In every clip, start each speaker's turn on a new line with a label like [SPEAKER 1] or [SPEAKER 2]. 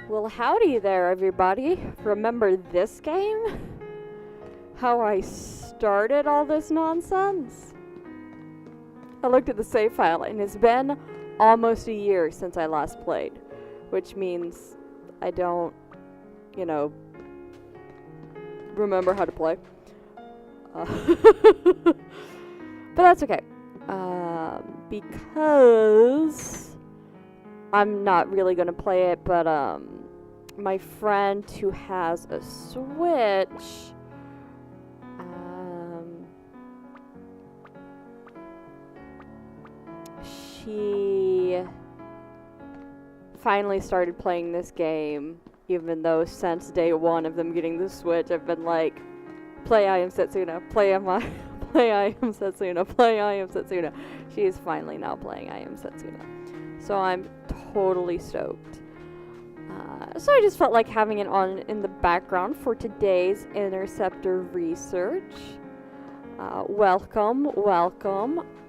[SPEAKER 1] Well, howdy there, everybody. Remember this game? How I started all this nonsense? I looked at the save file, and it's been almost a year since I last played, which means I don't, remember how to play. But that's okay. Because I'm not really going to play it, but my friend who has a Switch, she finally started playing this game, even though since day one of them getting the Switch, I've been like, play I Am Setsuna, play I Am Setsuna, play I Am Setsuna. She is finally now playing I Am Setsuna. So I'm totally stoked. So I just felt like having it on in the background for today's Interceptor research. Welcome,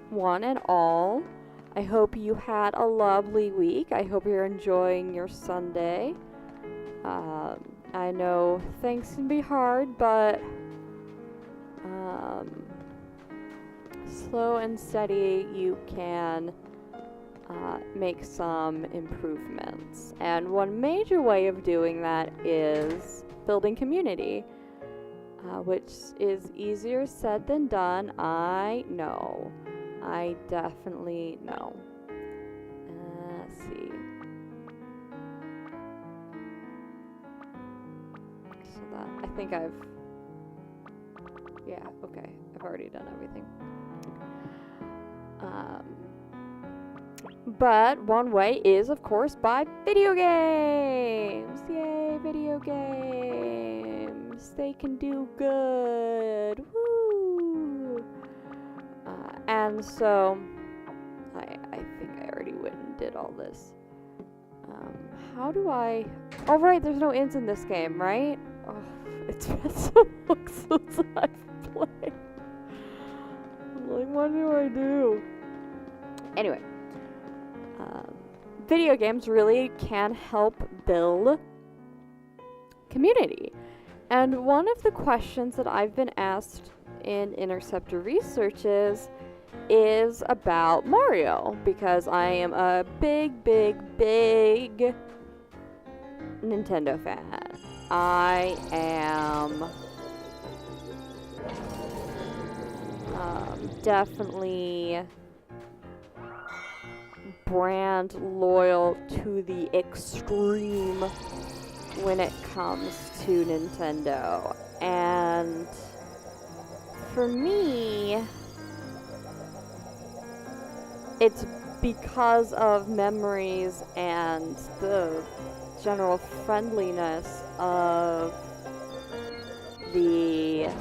[SPEAKER 1] one and all. I hope you had a lovely week. I hope you're enjoying your Sunday. I know things can be hard, but slow and steady you can make some improvements. And one major way of doing that is building community, which is easier said than done. I know. I definitely know. Let's see. So that, I think yeah, okay. I've already done everything. But one way is, of course, by video games. Yay, video games. They can do good. Woo! And so, I think I already went and did all this. How do I... Oh, right, there's no ends in this game, right? Oh, it's been so long since I've played. I'm like, what do I do? Anyway. Video games really can help build community. And one of the questions that I've been asked in Interceptor researches is about Mario, because I am a big Nintendo fan. I am definitely brand loyal to the extreme when it comes to Nintendo. And for me, it's because of memories and the general friendliness of the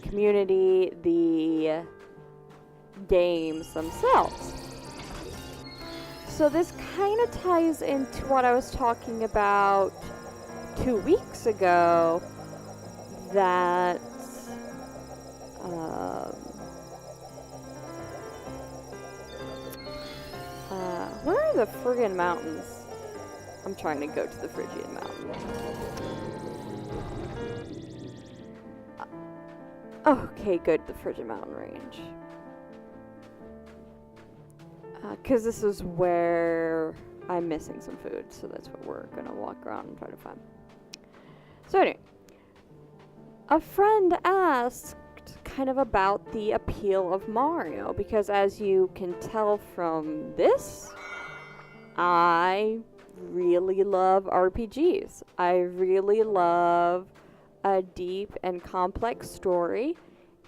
[SPEAKER 1] community, the games themselves. So this kind of ties into what I was talking about 2 weeks ago, that where are the friggin' mountains? I'm trying to go to the Phrygian mountains. Okay, good, the Phrygian mountain range. Because this is where I'm missing some food, so that's what we're gonna walk around and try to find. So anyway, a friend asked kind of about the appeal of Mario, because as you can tell from this, I really love RPGs. I really love a deep and complex story,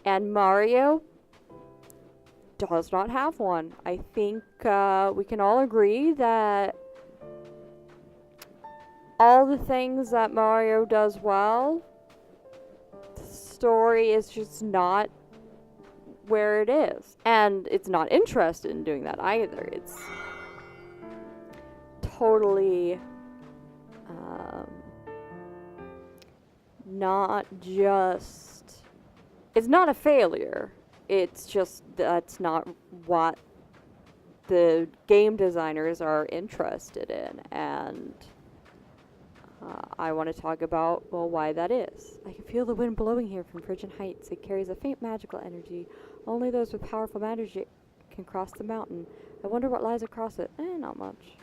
[SPEAKER 1] and Mario does not have one. I think we can all agree that all the things that Mario does well, the story is just not where it is. And it's not interested in doing that either. It's totally not just... It's not a failure. It's just that's not what the game designers are interested in, and I want to talk about, well, why that is. I can feel the wind blowing here from Virgin Heights. It carries a faint magical energy. Only those with powerful magic can cross the mountain. I wonder what lies across it. Not much.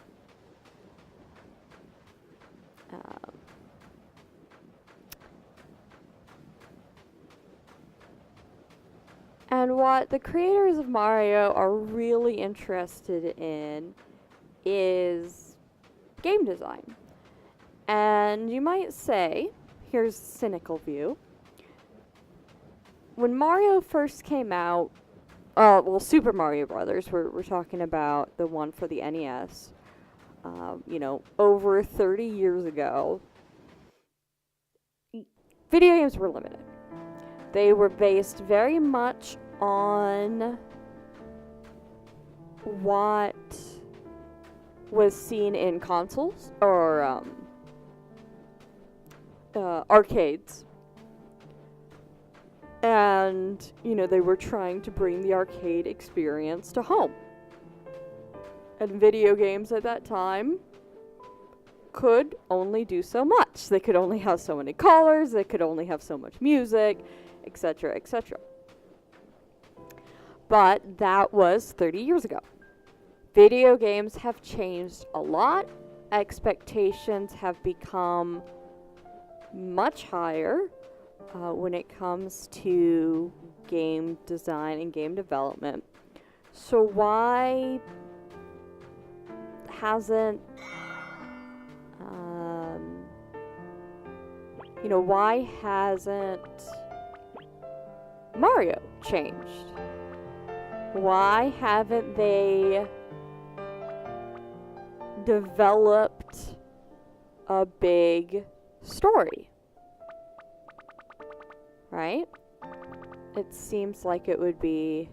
[SPEAKER 1] And what the creators of Mario are really interested in is game design. And you might say, here's a cynical view. When Mario first came out, well, Super Mario Brothers, we're talking about the one for the NES, over 30 years ago, video games were limited. They were based very much on what was seen in consoles or arcades. And, they were trying to bring the arcade experience to home. And video games at that time could only do so much. They could only have so many colors, they could only have so much music, etc., etc. But that was 30 years ago. Video games have changed a lot. Expectations have become much higher when it comes to game design and game development. So why hasn't Mario changed? Why haven't they developed a big story? Right? It seems like it would be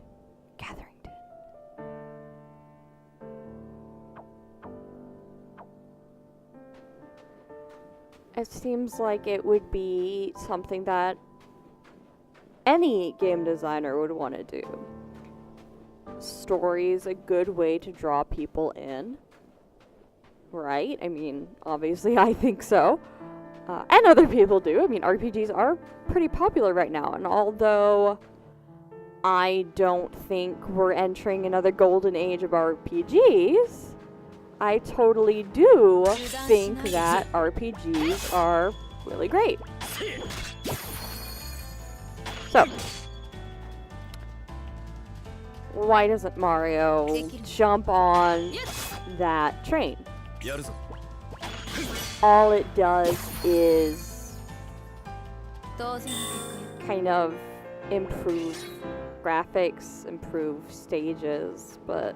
[SPEAKER 1] Gatherington. It seems like it would be something that any game designer would want to do. Story is a good way to draw people in. Right? I mean, obviously I think so. And other people do. I mean, RPGs are pretty popular right now. And although I don't think we're entering another golden age of RPGs, I totally do think that RPGs are really great. So, why doesn't Mario jump on that train? All it does is kind of improve graphics, improve stages, but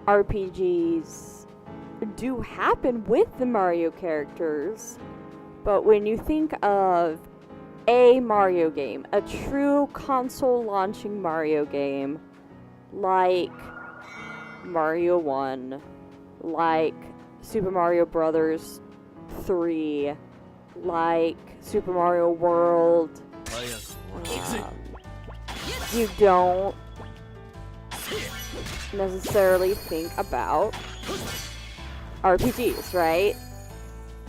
[SPEAKER 1] RPGs do happen with the Mario characters. But when you think of a Mario game, a true console launching Mario game, like Mario 1, like Super Mario Brothers 3, like Super Mario World, you don't necessarily think about RPGs, right?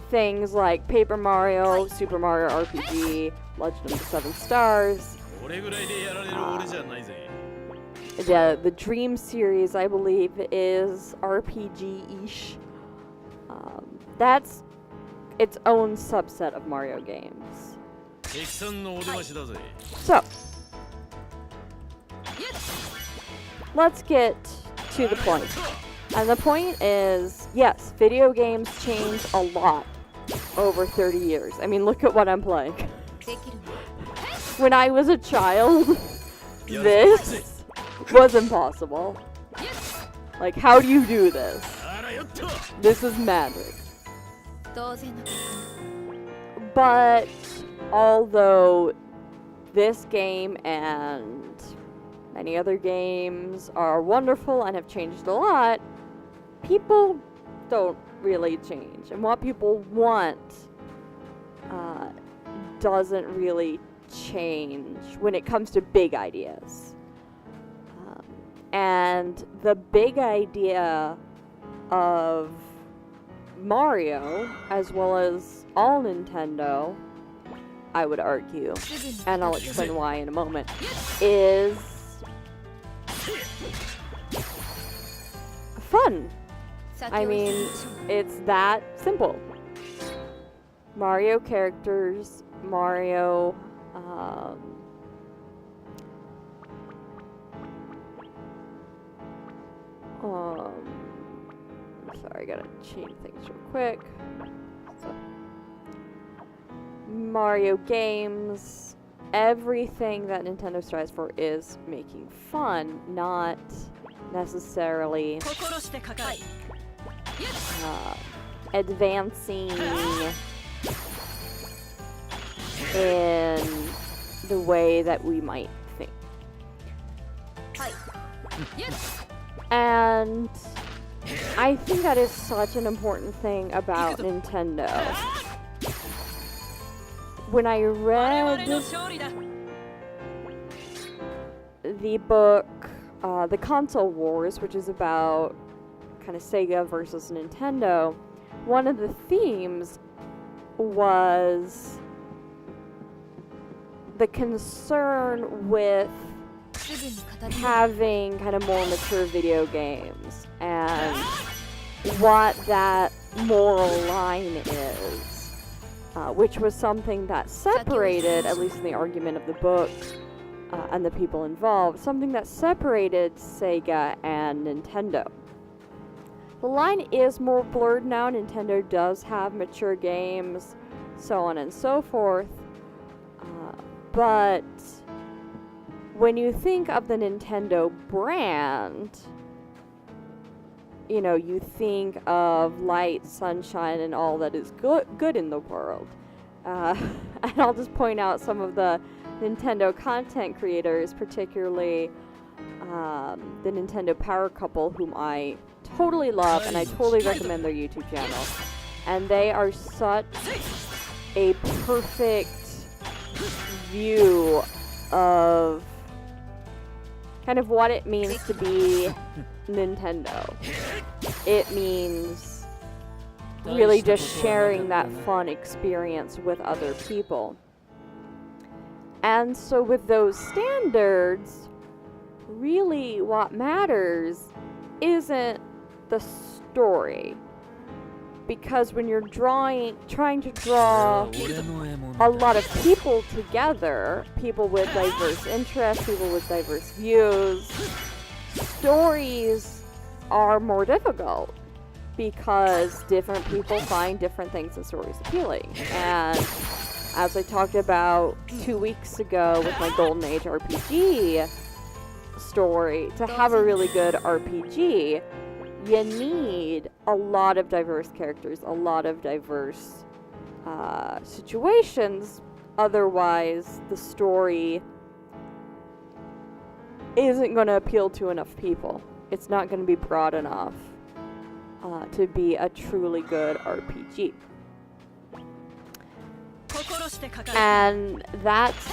[SPEAKER 1] Things like Paper Mario, Super Mario RPG, Legend of the Seven Stars, the Dream series, I believe, is RPG-ish. That's its own subset of Mario games. So, let's get to the point. And the point is, yes, video games change a lot over 30 years. I mean, look at what I'm playing. When I was a child, this was impossible. Like, how do you do this? This is magic. But although this game and many other games are wonderful and have changed a lot, people don't really change. And what people want doesn't really change when it comes to big ideas. And the big idea of Mario, as well as all Nintendo, I would argue, and I'll explain why in a moment, is fun. I mean, it's that simple. Mario characters, Mario, sorry, I gotta change things real quick. So, Mario games, everything that Nintendo strives for is making fun, not necessarily advancing in the way that we might think. And I think that is such an important thing about Nintendo. When I read the book, The Console Wars, which is about kind of Sega versus Nintendo, one of the themes was the concern with having kind of more mature video games and what that moral line is, which was something that separated, at least in the argument of the book and the people involved, something that separated Sega and Nintendo. The line is more blurred now. Nintendo does have mature games, so on and so forth, but when you think of the Nintendo brand, you know, you think of light, sunshine, and all that is good in the world. And I'll just point out some of the Nintendo content creators, particularly the Nintendo Power Couple, whom I totally love, and I totally recommend their YouTube channel. And they are such a perfect view of kind of what it means to be Nintendo. It means really just sharing that fun experience with other people. And so with those standards, really what matters isn't the story. Because when you're trying to draw a lot of people together, people with diverse interests, people with diverse views, stories are more difficult because different people find different things in stories appealing. And as I talked about 2 weeks ago with my Golden Age RPG story, to have a really good RPG, you need a lot of diverse characters, a lot of diverse situations. Otherwise, the story isn't going to appeal to enough people. It's not going to be broad enough to be a truly good RPG. And that's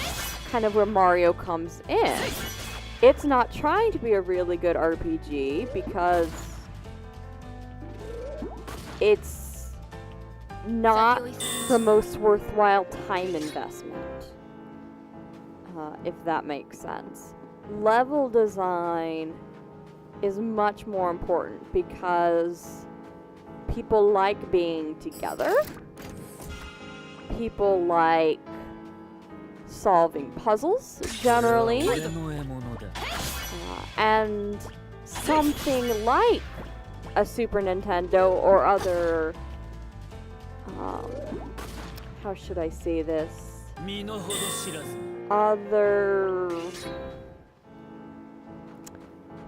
[SPEAKER 1] kind of where Mario comes in. It's not trying to be a really good RPG because it's not the most worthwhile time investment, if that makes sense. Level design is much more important because people like being together. People like solving puzzles, generally. And something like a Super Nintendo or other, how should I say this? Other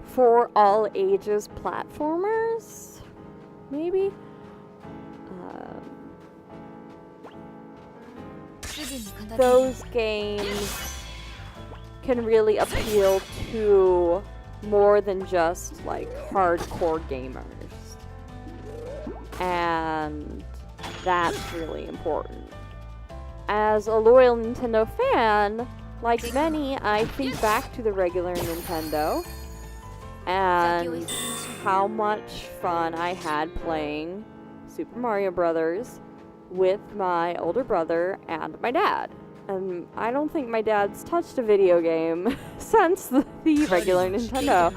[SPEAKER 1] for all ages platformers, maybe? Those games can really appeal to more than just like hardcore gamers. And that's really important. As a loyal Nintendo fan, like many, I think back to the regular Nintendo and how much fun I had playing Super Mario Brothers with my older brother and my dad. And I don't think my dad's touched a video game since the regular Nintendo.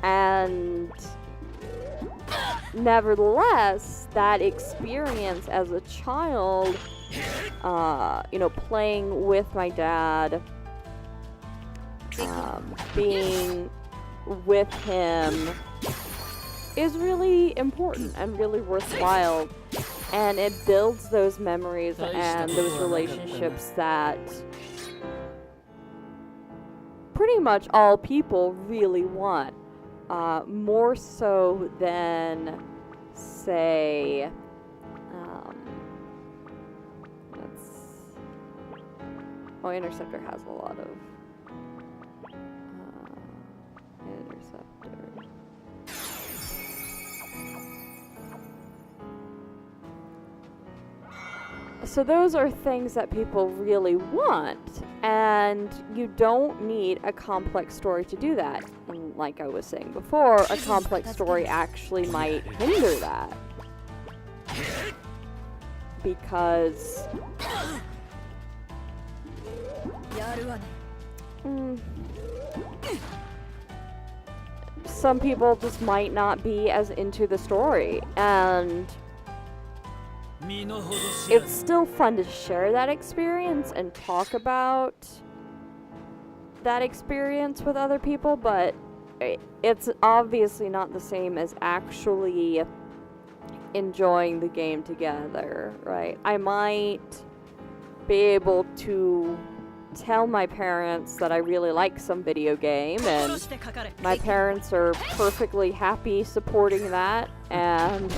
[SPEAKER 1] And nevertheless, that experience as a child, playing with my dad, being with him is really important and really worthwhile. And it builds those memories and those relationships that pretty much all people really want. More so than, say, Interceptor has a lot of Interceptor. So those are things that people really want, and you don't need a complex story to do that. And like I was saying before, a complex story actually might hinder that. Because some people just might not be as into the story, and it's still fun to share that experience and talk about that experience with other people, but it's obviously not the same as actually enjoying the game together, right? I might be able to tell my parents that I really like some video game, and my parents are perfectly happy supporting that and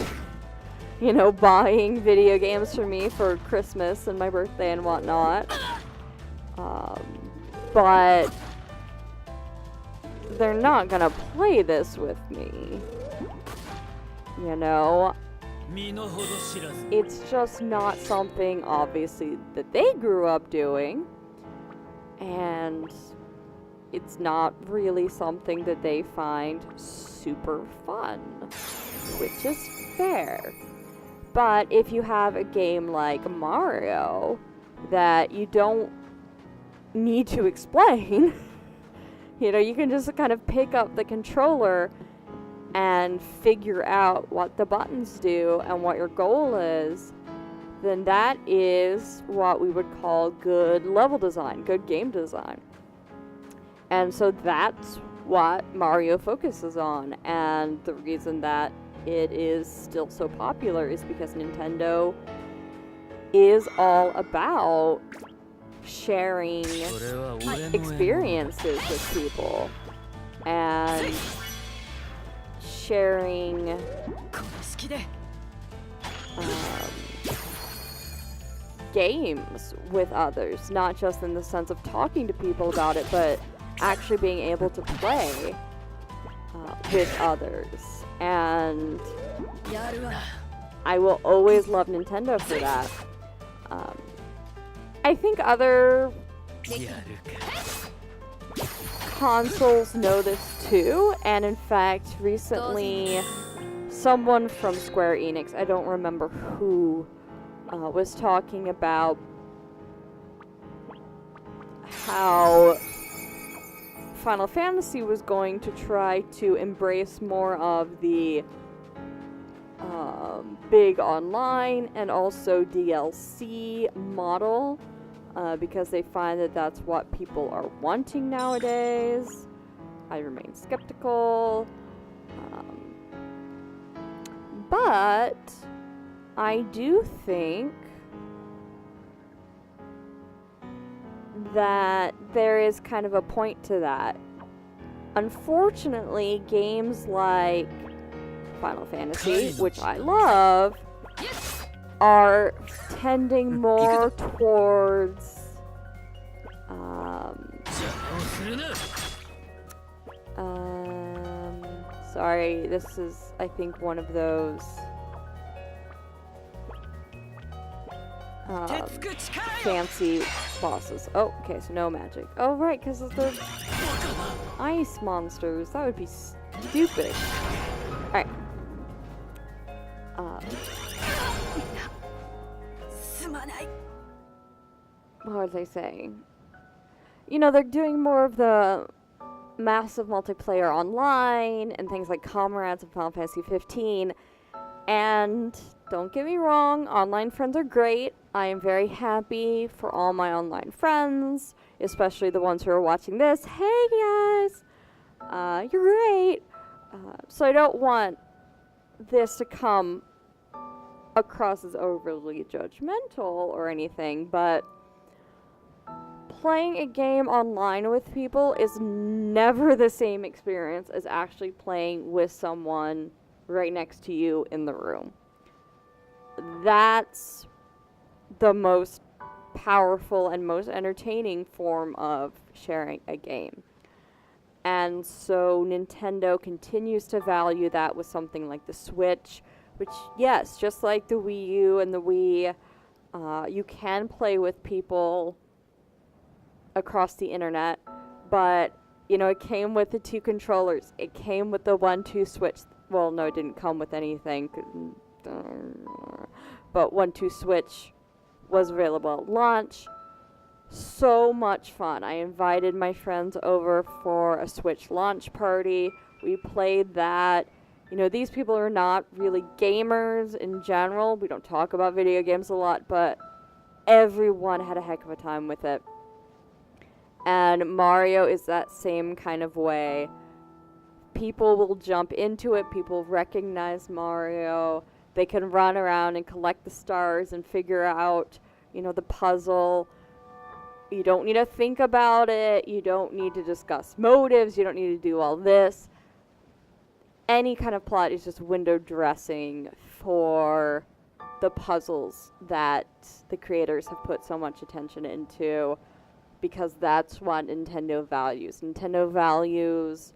[SPEAKER 1] buying video games for me for Christmas and my birthday and whatnot. But they're not gonna play this with me. It's just not something, obviously, that they grew up doing. And it's not really something that they find super fun, which is fair. But if you have a game like Mario that you don't need to explain, you can just kind of pick up the controller and figure out what the buttons do and what your goal is, then that is what we would call good level design, good game design. And so that's what Mario focuses on, and the reason that it is still so popular is because Nintendo is all about sharing experiences with people and sharing games with others, not just in the sense of talking to people about it, but actually being able to play with others. And I will always love Nintendo for that. I think other consoles know this too, and in fact, recently someone from Square Enix, I don't remember who, was talking about how Final Fantasy was going to try to embrace more of the big online and also DLC model, because they find that that's what people are wanting nowadays. I remain skeptical, but I do think that there is kind of a point to that. Unfortunately, games like Final Fantasy, which I love, are tending more towards sorry, this is, I think, one of those fancy bosses. Oh, okay, so no magic. Oh, right, because of the ice monsters. That would be stupid. Alright. What was I saying? You know, they're doing more of the massive multiplayer online and things like Comrades and Final Fantasy 15. And don't get me wrong, online friends are great. I am very happy for all my online friends, especially the ones who are watching this. Hey guys! You're great! So I don't want this to come across as overly judgmental or anything, but playing a game online with people is never the same experience as actually playing with someone right next to you in the room. That's the most powerful and most entertaining form of sharing a game. And so Nintendo continues to value that with something like the Switch, which, yes, just like the Wii U and the Wii, you can play with people across the internet, but, you know, it came with the 2 controllers. It came with the 1-2 switch. Well, no, it didn't come with anything, but 1-2 switch was available at launch. So much fun. I invited my friends over for a Switch launch party. We played that. You know, these people are not really gamers in general. We don't talk about video games a lot, but everyone had a heck of a time with it. And Mario is that same kind of way. People will jump into it. People recognize Mario. They can run around and collect the stars and figure out, you know, the puzzle. You don't need to think about it. You don't need to discuss motives. You don't need to do all this. Any kind of plot is just window dressing for the puzzles that the creators have put so much attention into, because that's what Nintendo values. Nintendo values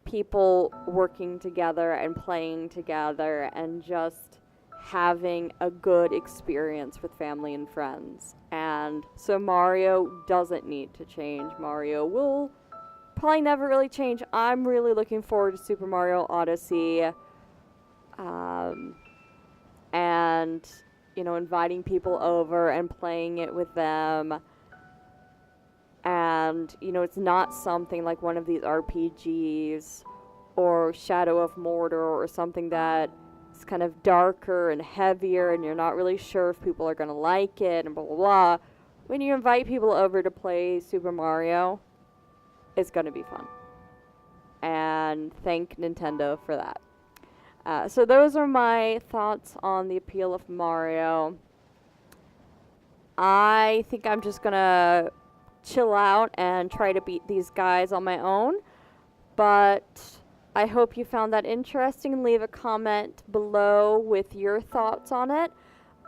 [SPEAKER 1] people working together and playing together and just having a good experience with family and friends. And so Mario doesn't need to change. Mario will probably never really change. I'm really looking forward to Super Mario Odyssey. And, you know, inviting people over and playing it with them. And, you know, it's not something like one of these RPGs or Shadow of Mordor or something that is kind of darker and heavier and you're not really sure if people are going to like it and blah, blah, blah. When you invite people over to play Super Mario, it's going to be fun. And thank Nintendo for that. So those are my thoughts on the appeal of Mario. I think I'm just going to chill out and try to beat these guys on my own. But I hope you found that interesting. Leave a comment below with your thoughts on it.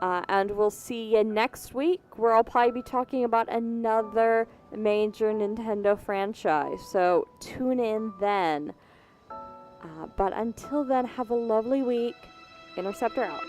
[SPEAKER 1] And we'll see you next week, where I'll probably be talking about another major Nintendo franchise. So tune in then. But until then, have a lovely week. Interceptor out.